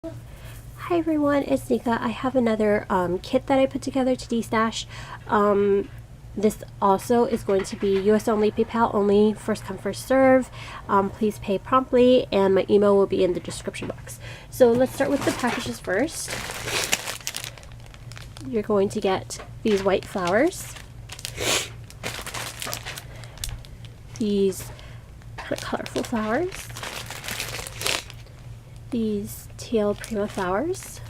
Hi everyone, it's Nica. I have another kit that I put together to Destash. This also is going to be US only, PayPal only, first come first serve. Please pay promptly, and my email will be in the description box. So let's start with the packages first. You're going to get these white flowers, these kind of colorful flowers, these teal prima flowers,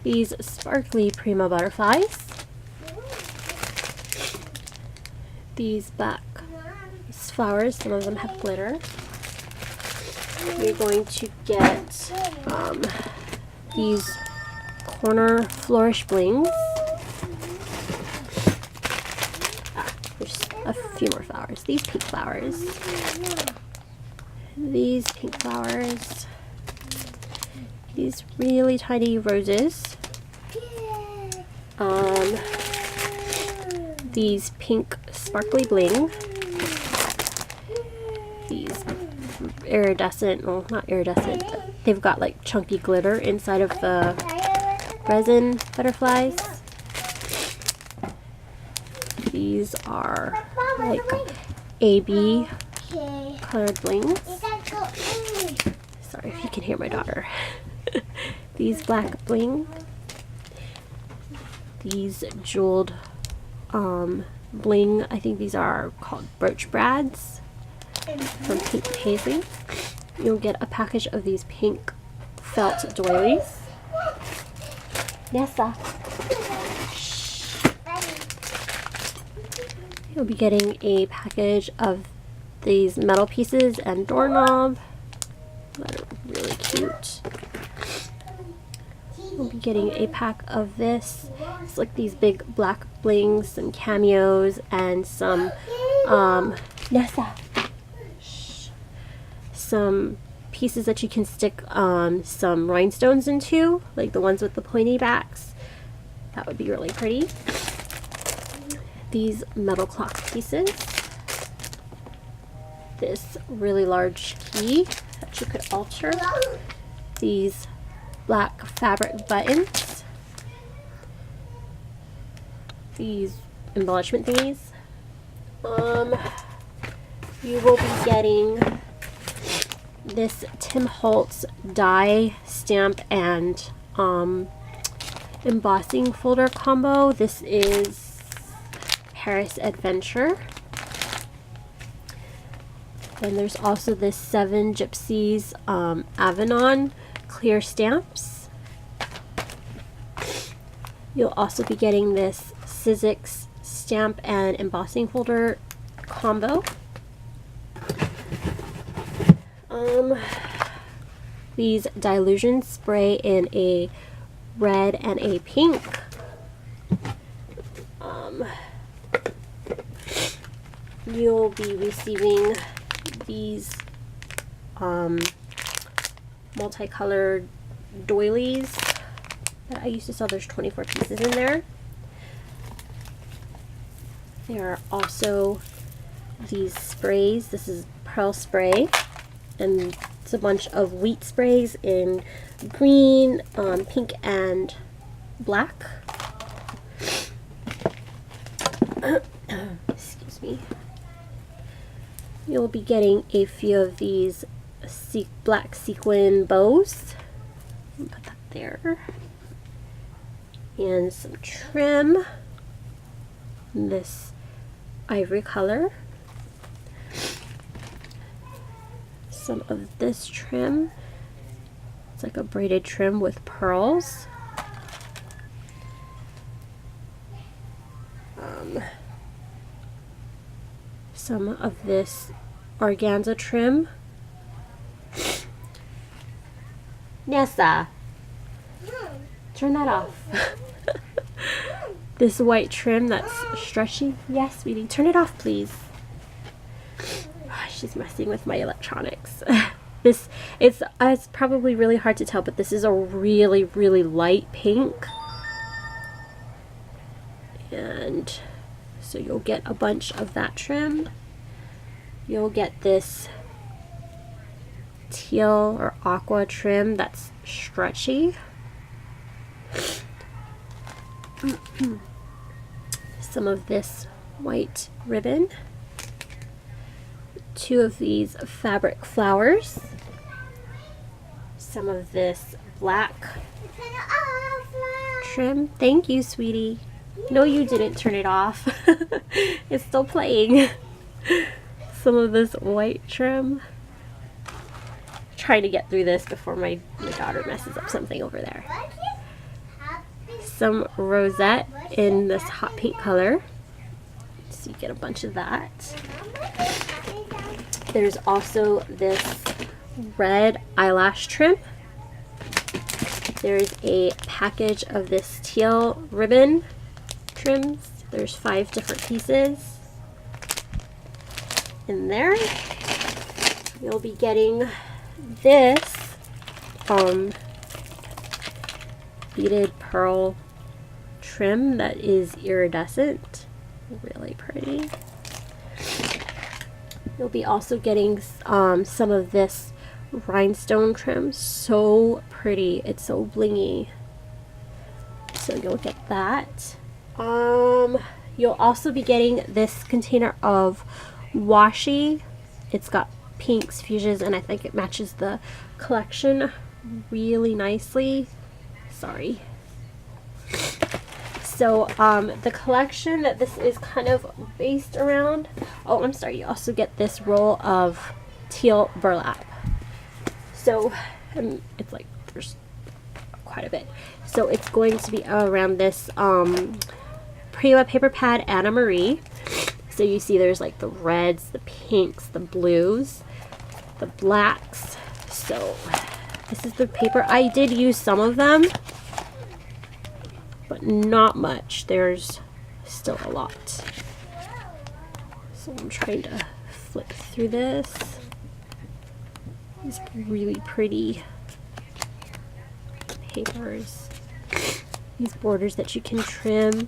these sparkly prima butterflies, these black flowers, some of them have glitter. You're going to get these corner flourish blings. There's a few more flowers. These pink flowers. These pink flowers. These really tiny roses. These pink sparkly bling. These iridescent, well, not iridescent, but they've got like chunky glitter inside of the resin butterflies. These are like AB colored blings. Sorry if you can hear my daughter. These black bling. These jeweled bling. I think these are called brooch brads from Pink Paisley. You'll get a package of these pink felt doilies. Nessa. You'll be getting a package of these metal pieces and doorknob that are really cute. We'll be getting a pack of this. It's like these big black blings, some cameos, and some Nessa. Some pieces that you can stick some rhinestones into, like the ones with the pointy backs. That would be really pretty. These metal clock pieces. This really large key that you could alter. These black fabric buttons. These embellishment thingies. You will be getting this Tim Holtz die stamp and embossing folder combo. This is Paris Adventure. And there's also this 7 Gypsies Avenon clear stamps. You'll also be getting this Sizzix stamp and embossing folder combo. These dilution spray in a red and a pink. You'll be receiving these multicolored doilies that I used to sell. There's 24 pieces in there. There are also these sprays. This is pearl spray, and it's a bunch of wheat sprays in green, pink, and black. Excuse me. You'll be getting a few of these black sequin bows. Put that there. And some trim. This ivory color. Some of this trim. It's like a braided trim with pearls. Some of this organza trim. Nessa, turn that off. This white trim that's stretchy. Yes, sweetie, turn it off, please. She's messing with my electronics. It's probably really hard to tell, but this is a really, really light pink. And so you'll get a bunch of that trim. You'll get this teal or aqua trim that's stretchy. Some of this white ribbon. 2 of these fabric flowers. Some of this black trim. Thank you, sweetie. No, you didn't turn it off. It's still playing. Some of this white trim. Trying to get through this before my daughter messes up something over there. Some rosette in this hot pink color. So you get a bunch of that. There's also this red eyelash trim. There's a package of this teal ribbon trims. There's 5 different pieces in there. You'll be getting this beaded pearl trim that is iridescent. Really pretty. You'll be also getting some of this rhinestone trim. So pretty. It's so blingy. So you'll get that. You'll also be getting this container of washi. It's got pinks, fuchsias, and I think it matches the collection really nicely. Sorry. So the collection that this is kind of based around, oh, I'm sorry, you also get this roll of teal burlap. So it's like there's quite a bit. So it's going to be around this Prima paper pad Anna Marie. So you see there's like the reds, the pinks, the blues, the blacks. So this is the paper. I did use some of them, but not much. There's still a lot. So I'm trying to flip through this. These really pretty papers. These borders that you can trim.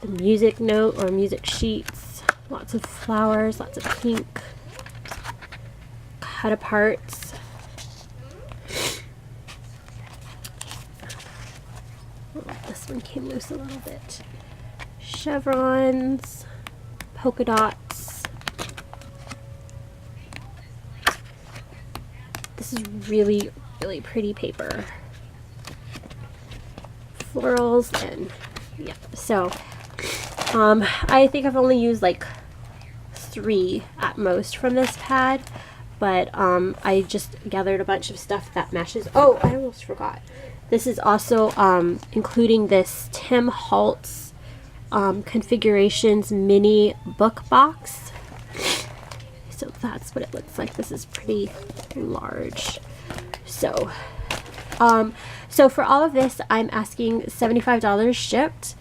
The music note or music sheets. Lots of flowers, lots of pink. Cut aparts. Oh, this one came loose a little bit. Chevrons, polka dots. This is really, really pretty paper. Florals and yeah. So I think I've only used like 3 at most from this pad, but I just gathered a bunch of stuff that matches. Oh, I almost forgot. This is also including this Tim Holtz Configurations mini book box. So that's what it looks like. This is pretty large. So so for all of this, I'm asking $75 shipped.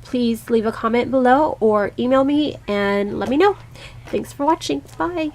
Please leave a comment below or email me and let me know. Thanks for watching. Bye.